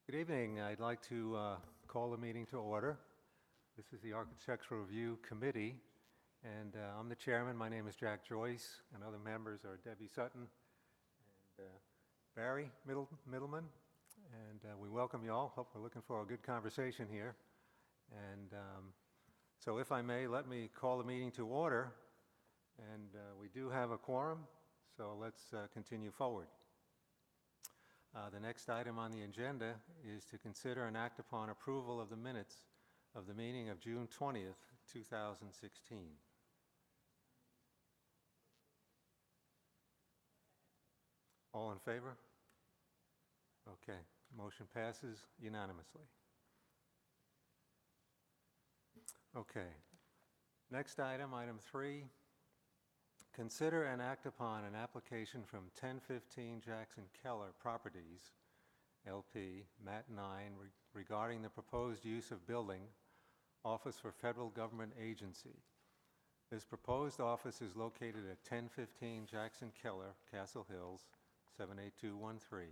Good evening. I'd like to call the meeting to order. This is the Architectural Review Committee, and I'm the chairman. My name is Jack Joyce, and other members are Debbie Sutton and Barry Middleman. And we welcome you all. Hope we're looking for a good conversation here. And so if I may, let me call the meeting to order. And we do have a quorum, so let's continue forward. The next item on the agenda is to consider and act upon approval of the minutes of the meeting of June 20th, 2016. All in favor? Okay, motion passes unanimously. Okay, next item, item 3. Consider and act upon an application from 1015 Jackson Keller Properties, LP, Mat 9, regarding the proposed use of building, Office for Federal Government Agency. This proposed office is located at 1015 Jackson Keller, Castle Hills, 78213.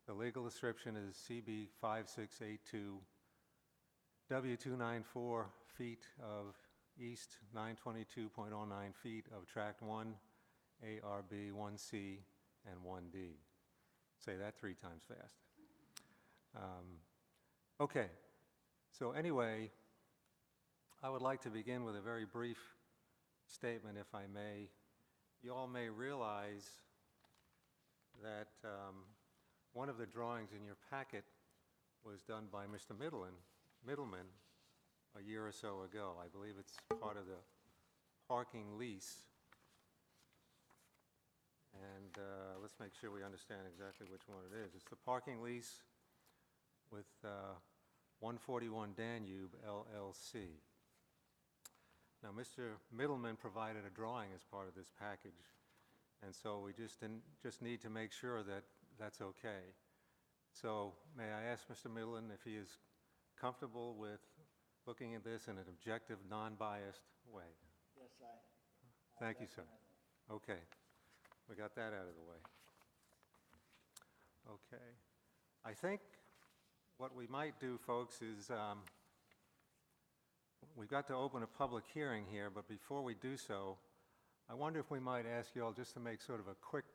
The legal description is CB 5682, W294 feet of east, 922.09 feet of Tract 1, ARB 1C, and 1D. Say that 3 times fast. Okay, so anyway, I would like to begin with a very brief statement, if I may. You all may realize that one of the drawings in your packet was done by Mr. Middleman a year or so ago. I believe it's part of the parking lease. And let's make sure we understand exactly which one it is. It's the parking lease with 141 Danube LLC. Now, Mr. Middleman provided a drawing as part of this package, and so we just need to make sure that that's okay. So may I ask Mr. Middleman if he is comfortable with looking at this in an objective, non-biased way? Yes, Thank you, sir. Okay, we got that out of the way. Okay, I think what we might do, folks, is we've got to open a public hearing here, but before we do so, I wonder if we might ask you all just to make sort of a quick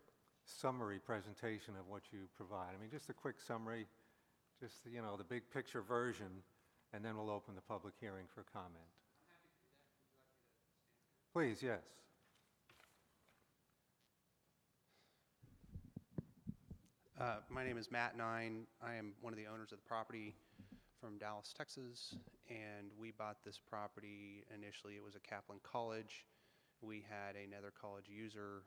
summary presentation of what you provide. I mean, just a quick summary, just, you know, the big picture version, and then we'll open the public hearing for comment. Please, yes. My name is Matt Nine. I am one of the owners of the property from Dallas, Texas, and we bought this property. Initially, it was a Kaplan College. We had another college user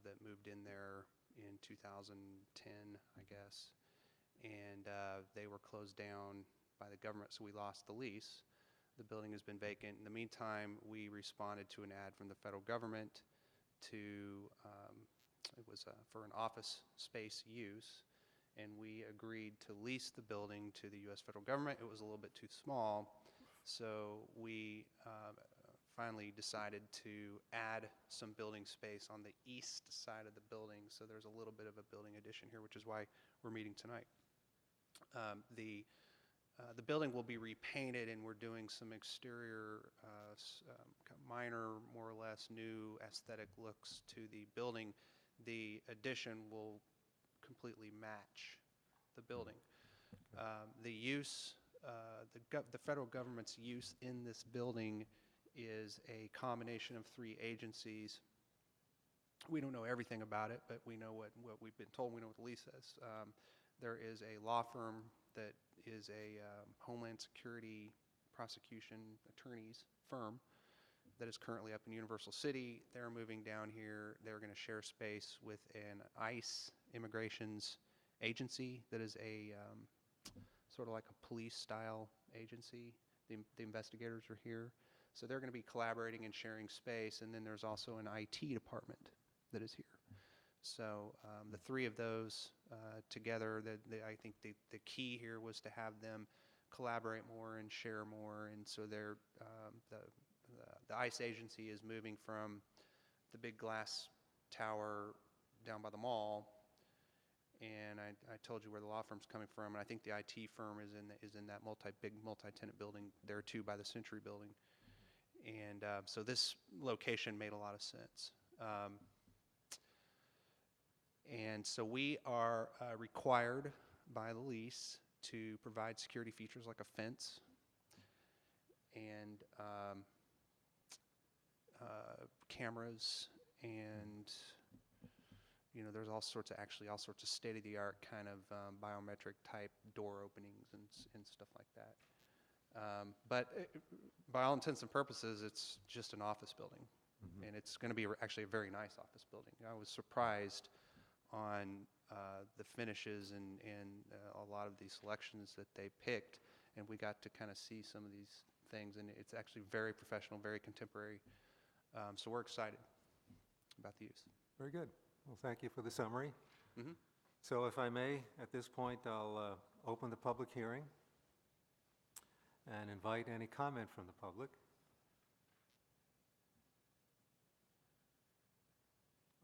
that moved in there in 2010, I guess, and they were closed down by the government, so we lost the lease. The building has been vacant. In the meantime, we responded to an ad from the federal government to, it was for an office space use, and we agreed to lease the building to the U.S. federal government. It was a little bit too small, so we finally decided to add some building space on the east side of the building, so there's a little bit of a building addition here, which is why we're meeting tonight. The building will be repainted, and we're doing some exterior, minor, more or less, new aesthetic looks to the building. The addition will completely match the building. The use, the federal government's use in this building is a combination of 3 agencies. We don't know everything about it, but we know what we've been told. We know what the lease says. There is a law firm that is a Homeland Security prosecution attorneys firm that is currently up in Universal City. They're moving down here. They're going to share space with an ICE immigrations agency that is a sort of like a police-style agency. The investigators are here. So they're going to be collaborating and sharing space, and then there's also an IT department that is here. So the 3 of those together, I think the key here was to have them collaborate more and share more, and so they're, the ICE agency is moving from the big glass tower down by the mall, and I told you where the law firm's coming from, and I think the IT firm is in that big multi-tenant building there too by the Century Building. And so this location made a lot of sense. And so we are required by the lease to provide security features like a fence and cameras, and there's all sorts of state-of-the-art kind of biometric type door openings and stuff like that. But by all intents and purposes, it's just an office building, and it's going to be actually a very nice office building. I was surprised on the finishes and a lot of these selections that they picked, and we got to kind of see some of these things, and it's actually very professional, very contemporary. So we're excited about the use. Very good. Well, thank you for the summary. Mhm. So if I may, at this point, I'll open the public hearing and invite any comment from the public.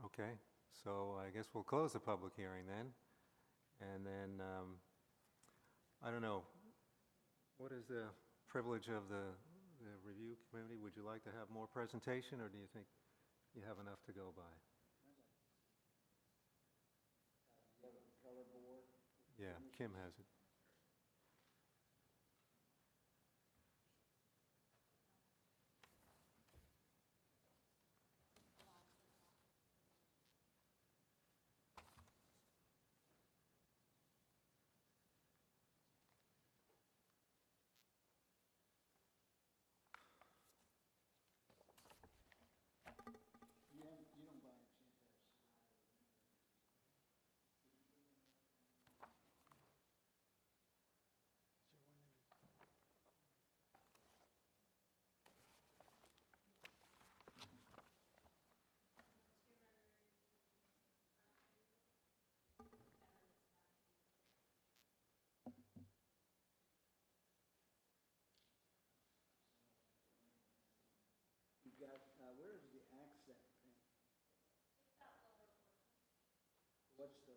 Okay, so I guess we'll close the public hearing then. And then, I don't know, what is the privilege of the review committee? Would you like to have more presentation, or do you think you have enough to go by? Yeah, Kim has it. You've got, where is the accent paint? What's the,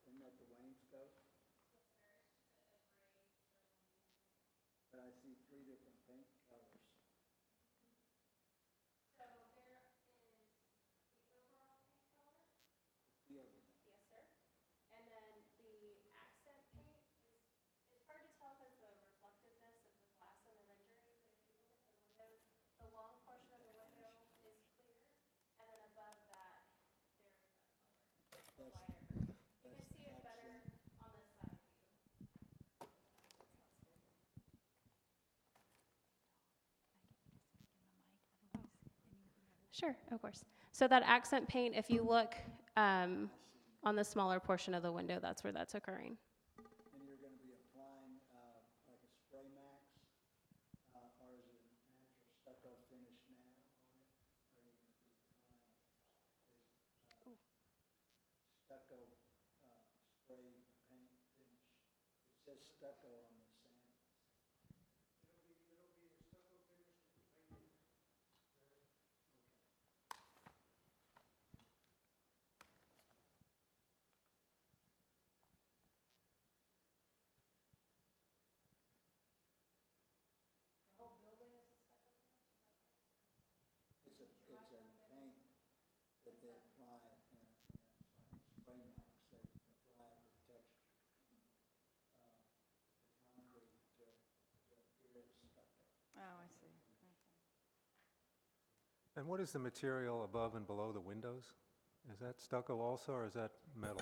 isn't that the wainscot? But I see 3 different paint colors. So there is the overall paint color? The overall. Yes, sir. And then the accent paint it's hard to tell because the reflectiveness of the glass in the rendering, but if you look at the windows, the long portion of the window is clear, and then above that, there's that color, the lighter. You can see it better on this side view. Sure, of course. So that accent paint, if you look on the smaller portion of the window, that's where that's occurring. And you're going to be applying like a spray max, or is it a natural stucco finish now on it? Or are you going to be applying stucco spray paint finish? It says stucco on the samples. It's a paint that they apply in spray max, they apply the texture. The concrete to appear as stucco. Oh, I see. Okay. And what is the material above and below the windows? Is that stucco also, or is that metal?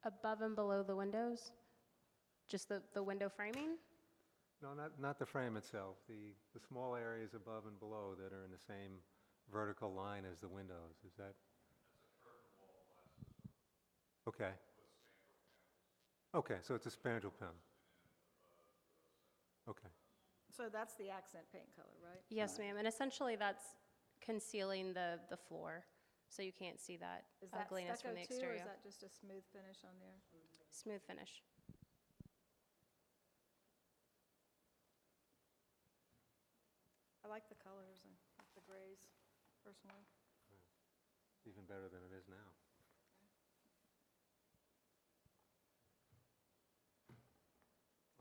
Above and below the windows? Just the window framing? No, not the frame itself, the small areas above and below that are in the same vertical line as the windows, is that? Okay. Okay, so it's a spandrel panel. Okay, So that's the accent paint color, right? Yes, ma'am. And essentially that's concealing the floor, so you can't see that Is that ugliness stucco from the too, or exterior. is that just a smooth finish on there? Smooth finish. I like the colors and the grays. personally. Even better than it is now.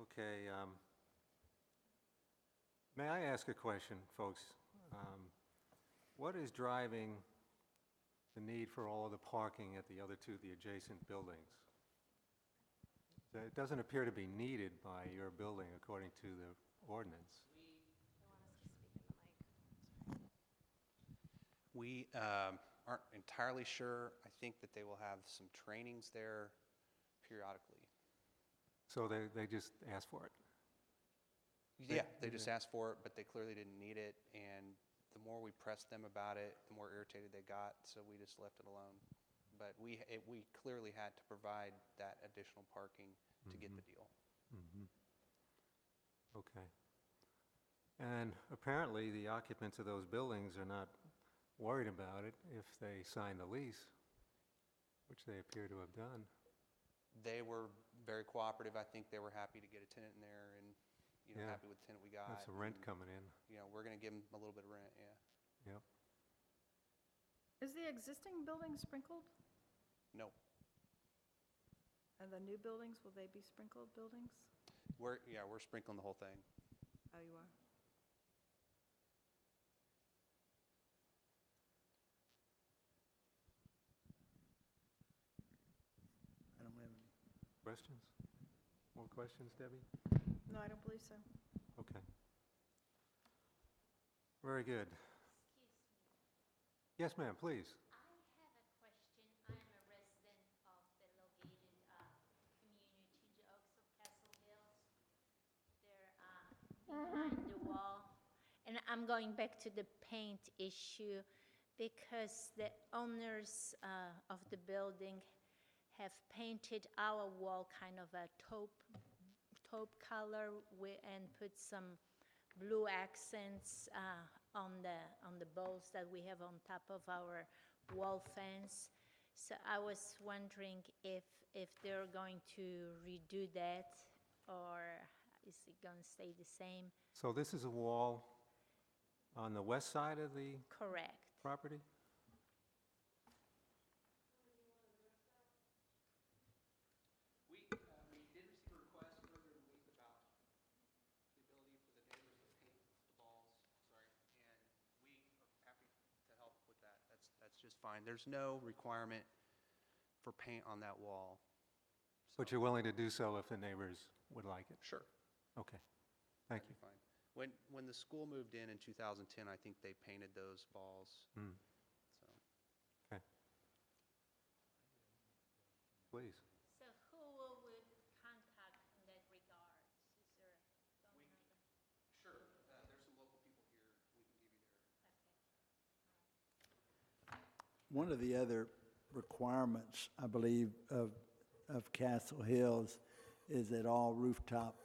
Okay, may I ask a question, folks? What is driving the need for all of the parking at the other two, the adjacent buildings? It doesn't appear to be needed by your building according to the ordinance. We aren't entirely sure. I think that they will have some trainings there periodically. So they just asked for it? Yeah, they just asked for it, but they clearly didn't need it, and the more we pressed them about it, the more irritated they got, so we just left it alone. But we clearly had to provide that additional parking to get the deal. Okay. And apparently, the occupants of those buildings are not worried about it if they sign the lease, which they appear to have done. They were very cooperative. I think they were happy to get a tenant in there and, Yeah. happy with the tenant we got. That's some rent and, coming in. We're going to give them a little bit of rent, yeah. Yep. Is the existing building sprinkled? No, And the new buildings, will they be sprinkled buildings? we're sprinkling the whole thing. Oh, you are? I don't have any. Questions? More questions, Debbie? No, I don't believe so. Okay. Very good. Excuse me. Yes, ma'am, please. I have a question. I'm a resident of the located community, the Oaks of Castle Hills. They're behind the wall. And I'm going back to the paint issue because the owners of the building have painted our wall kind of a taupe color and put some blue accents on the balls that we have on top of our wall fence. So I was wondering if they're going to redo that, or is it going to stay the same? So this is a wall on the west side of the Correct. property? We did receive a request earlier in the week about the ability for the neighbors to paint the balls, and we are happy to help with that. That's just fine. There's no requirement for paint on that wall. But you're willing to do so if the neighbors would like it? Sure. Okay, thank you. That'd be fine. When the school moved in 2010, I think they painted those balls, Hmm, so. okay. Please. So who would contact in that regards? Is there a phone number? Sure, there's some local people here, we can give you their. Okay. One of the other requirements, I believe, of Castle Hills is that all rooftop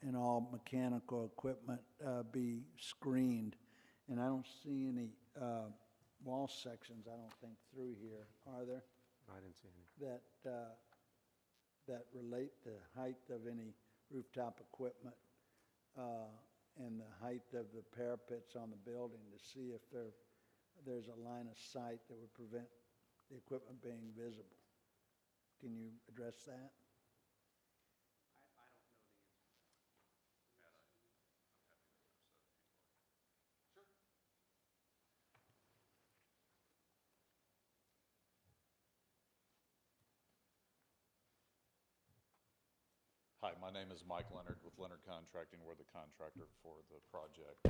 and all mechanical equipment be screened. And I don't see any wall sections, I don't think, through here, are there? I didn't see any. That relate to height of any rooftop equipment and the height of the parapets on the building to see if there's a line of sight that would prevent the equipment being visible. Can you address that? I don't know the answer. Hi, my name is Mike Leonard with Leonard Contracting. We're the contractor for the project.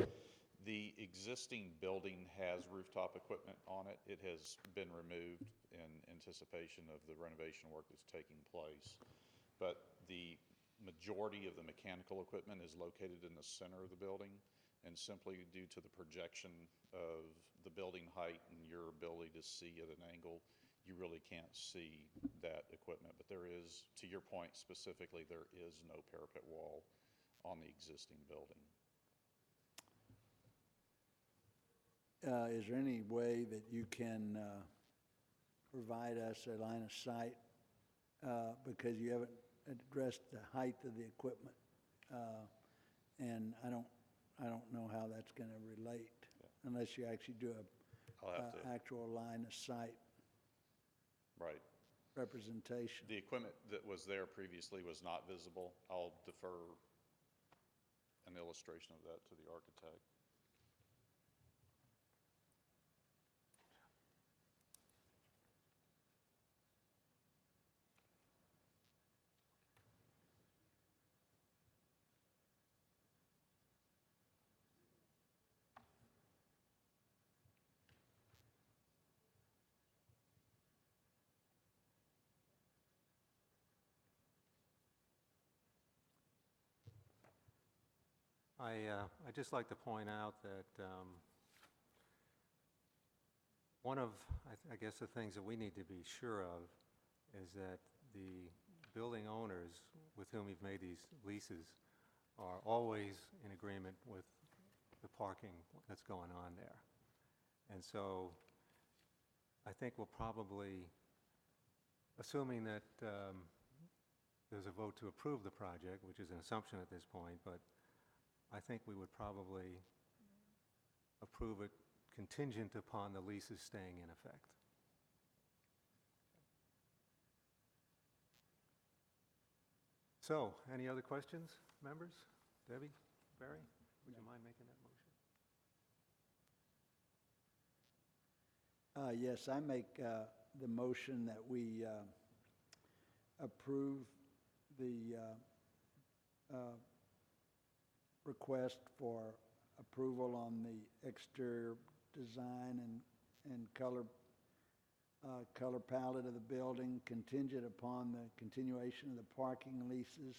The existing building has rooftop equipment on it. It has been removed in anticipation of the renovation work that's taking place. But the majority of the mechanical equipment is located in the center of the building, and simply due to the projection of the building height and your ability to see at an angle, you really can't see that equipment. But there is, to your point specifically, there is no parapet wall on the existing building. Is there any way that you can provide us a line of sight? Because you haven't addressed the height of the equipment. And I don't know how that's going to relate unless you actually do I'll have to, actual line of sight right. representation. The equipment that was there previously was not visible. I'll defer an illustration of that to the architect. I'd just like to point out that one of, I guess, the things that we need to be sure of is that the building owners with whom we've made these leases are always in agreement with the parking that's going on there. And so I think we'll probably, assuming that there's a vote to approve the project, which is an assumption at this point, but I think we would probably approve it contingent upon the leases staying in effect. So, any other questions, members? Debbie, Barry, would you mind making that motion? Yes, I make the motion that we approve the request for approval on the exterior design and color palette of the building contingent upon the continuation of the parking leases.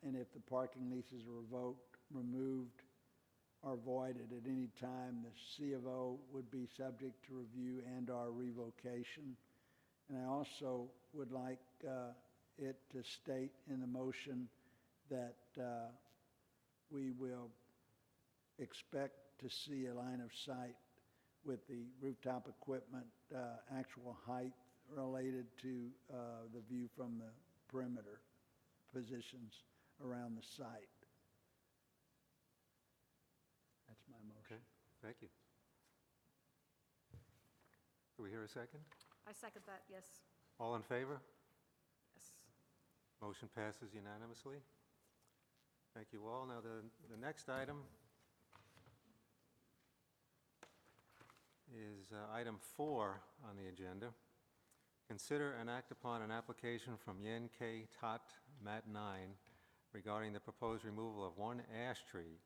And if the parking leases are revoked, removed, or voided at any time, the C of O would be subject to review and/or revocation. And I also would like it to state in the motion that we will expect to see a line of sight with the rooftop equipment, actual height related to the view from the perimeter positions around the site. That's my motion. Okay, thank you. Do we hear a second? I second that, yes. All in favor? Yes. Motion passes unanimously. Thank you all. Now, the next item is item 4 on the agenda. Consider and act upon an application from Yen K. Tot Mat 9 regarding the proposed removal of one ash tree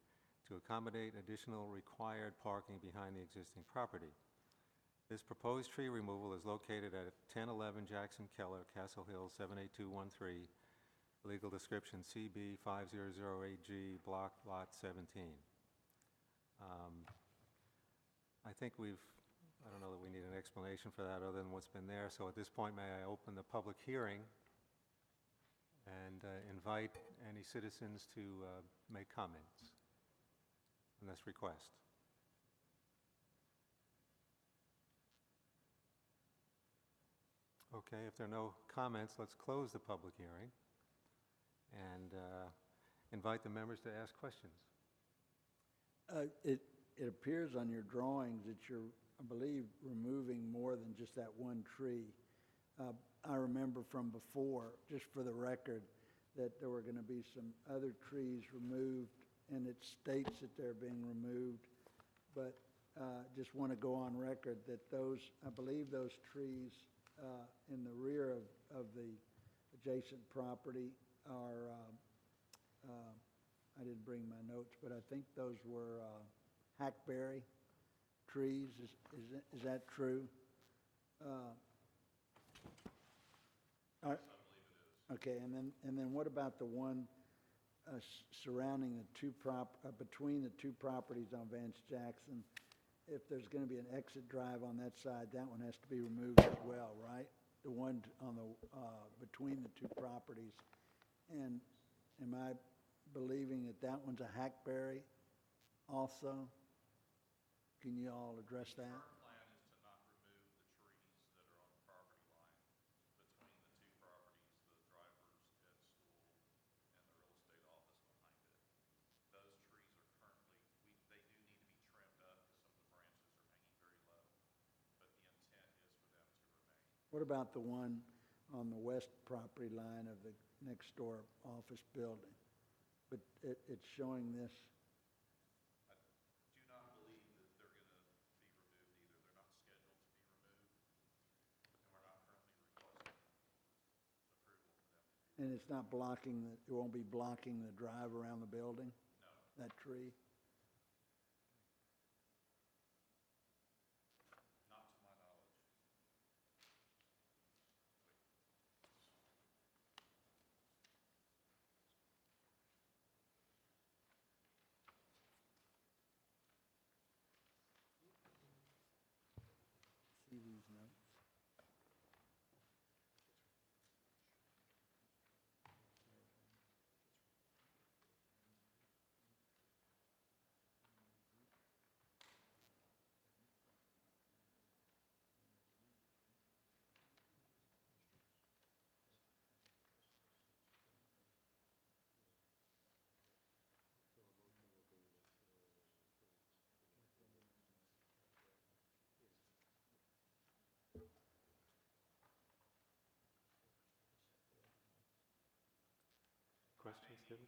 to accommodate additional required parking behind the existing property. This proposed tree removal is located at 1011 Jackson Keller, Castle Hill, 78213, legal description CB 5008G, block lot 17. I think I don't know that we need an explanation for that other than what's been there. So at this point, may I open the public hearing and invite any citizens to make comments on this request. Okay, if there are no comments, let's close the public hearing and invite the members to ask questions. It appears on your drawings that you're, I believe, removing more than just that one tree. I remember from before, just for the record, that there were going to be some other trees removed, and it states that they're being removed, but just want to go on record that those, I believe those trees in the rear of the adjacent property are, I didn't bring my notes, but I think those were hackberry trees. Is that true? I believe it is. Okay, and then what about the one surrounding the between the two properties on Vance Jackson? If there's going to be an exit drive on that side, that one has to be removed as well, right? The one on the between the two properties. And am I believing that that one's a hackberry also? Can you all address that? Our plan is to not remove the trees that are on the property line between the two properties, the driver's ed school and the real estate office behind it. Those trees are currently, they do need to be trimmed up because some of the branches are What about the one on the west property line of the next door office building? But it's showing this, Do not believe that they're going to be removed either. They're not scheduled to be removed, and we're not currently requesting approval for them. and it's not blocking, it won't be blocking the drive around the building? No. That tree? Not to my knowledge. See these notes? Questions, David?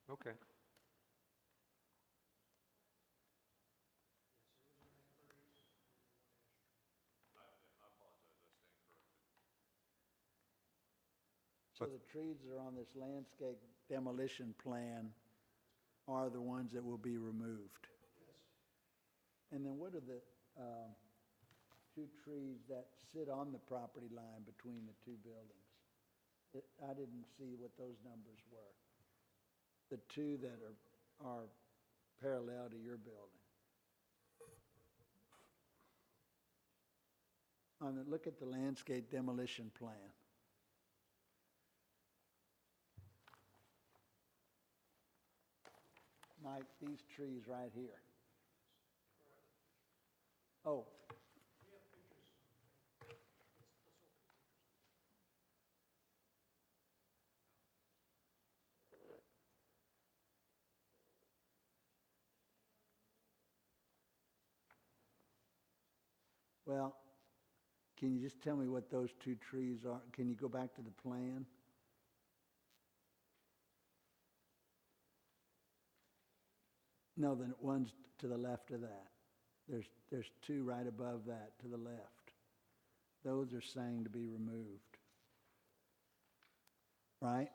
Okay. So the trees that are on this landscape demolition plan are the ones that will be removed? And then what are the two trees that sit on the property line between the two buildings? I didn't see what those numbers were. The two that are parallel to your building. Look at the landscape demolition plan. Mike, these trees right here. Oh. Well, can you just tell me what those two trees are? Can you go back to the plan? No, the one's to the left of that. There's two right above that to the left. Those are saying to be removed. Right?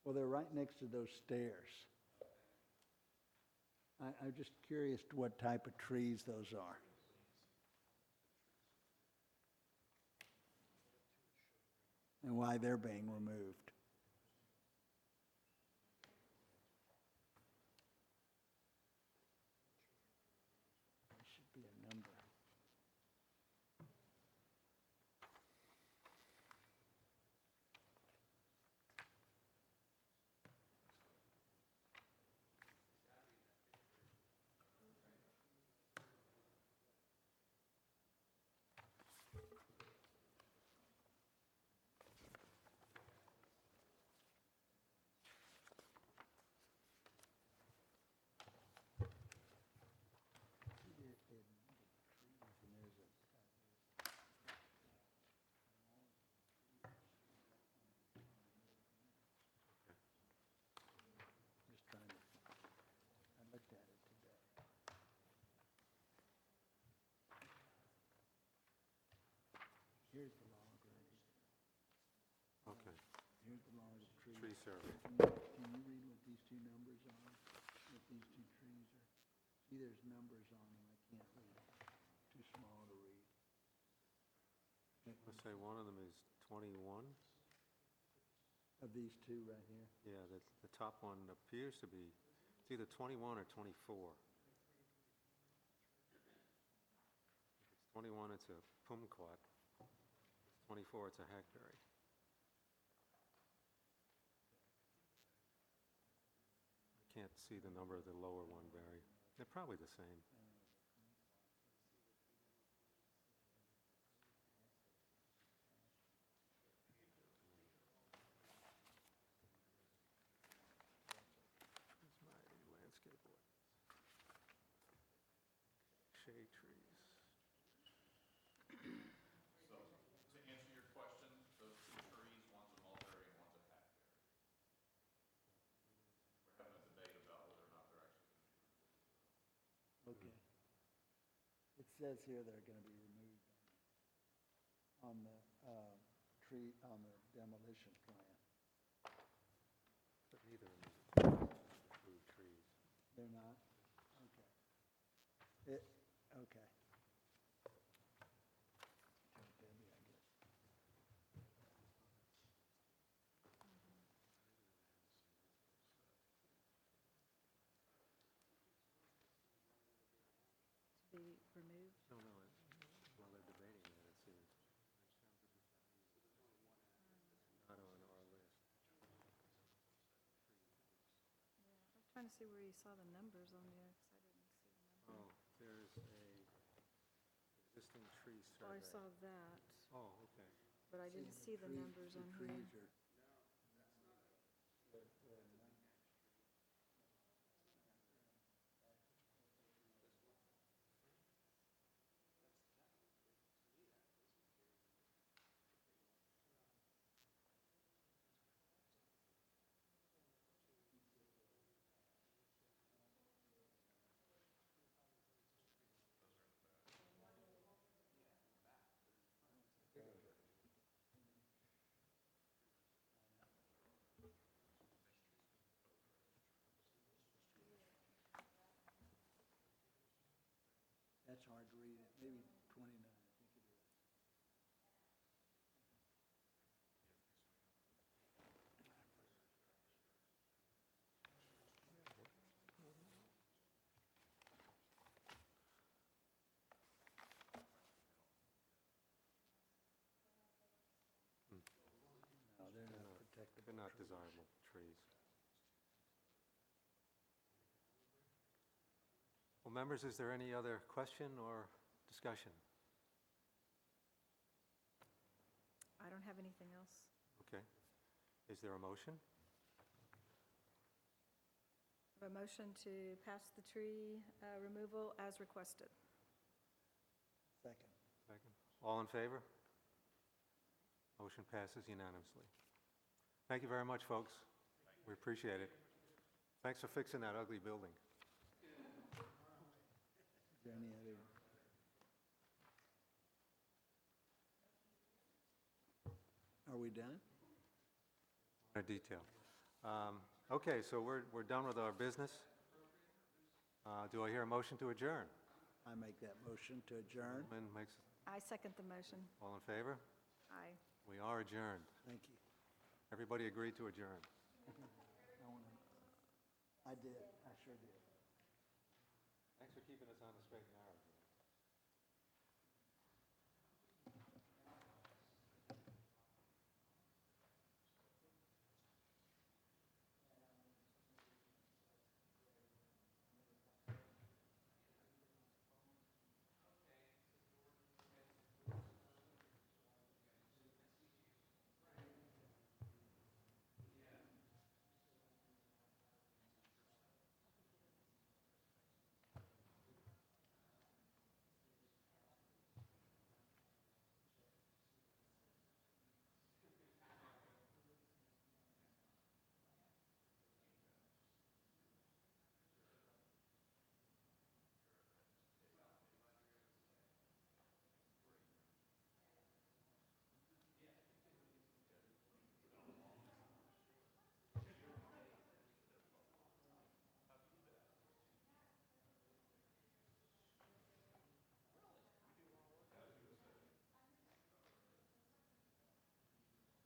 Well, they're right next to those stairs. I'm just curious to what type of trees those are. And why they're being removed. There should be a number. Just trying to, I looked at it today. Here's the log right here. Okay. Here's the log of trees. Tree survey. Can you read what these two numbers are? What these two trees are? See, there's numbers on them. I can't read them. Too small to read. Let's say one of them is 21. Of these two right here? Yeah, the top one appears to be, it's either 21 or 24. If it's 21, it's a kumquat. If it's 24, it's a hackberry. I can't see the number of the lower one, Barry. They're probably the same. shade trees. So, to answer your question, those two trees, one's a mulberry and one's a hackberry. We're having a debate about whether or not they're actually going to be removed. Okay. It says here they're going to be removed on the tree, on the demolition plan. But neither of them include trees. They're not? Okay. Okay. Tell Debbie, I guess. To be removed? No, no, while they're debating that, it seems. Not on our list. Yeah, I'm trying to see where you saw the numbers on there, because I didn't see the numbers. Oh, there's a existing tree Oh, I survey. saw that, Oh, okay. but I didn't see the numbers on here. Trees are, that's hard to read. Maybe 29, I think it is. No, they're not protected. They're not desirable trees. Well, members, is there any other question or discussion? I don't have anything else. Okay. Is there a motion? A motion to pass the tree removal as requested. Second. Second. All in favor? Motion passes unanimously. Thank you very much, folks. We appreciate it. Thanks for fixing that ugly building. Is there any other? Are we done? A detail. Okay, so we're done with our business. Do I hear a motion to adjourn? I make that motion to adjourn. Lynn makes, I second the motion. all in favor? Aye. We are adjourned. Thank you. Everybody agreed to adjourn. I did, I sure did. Thanks for keeping us on the straight and narrow.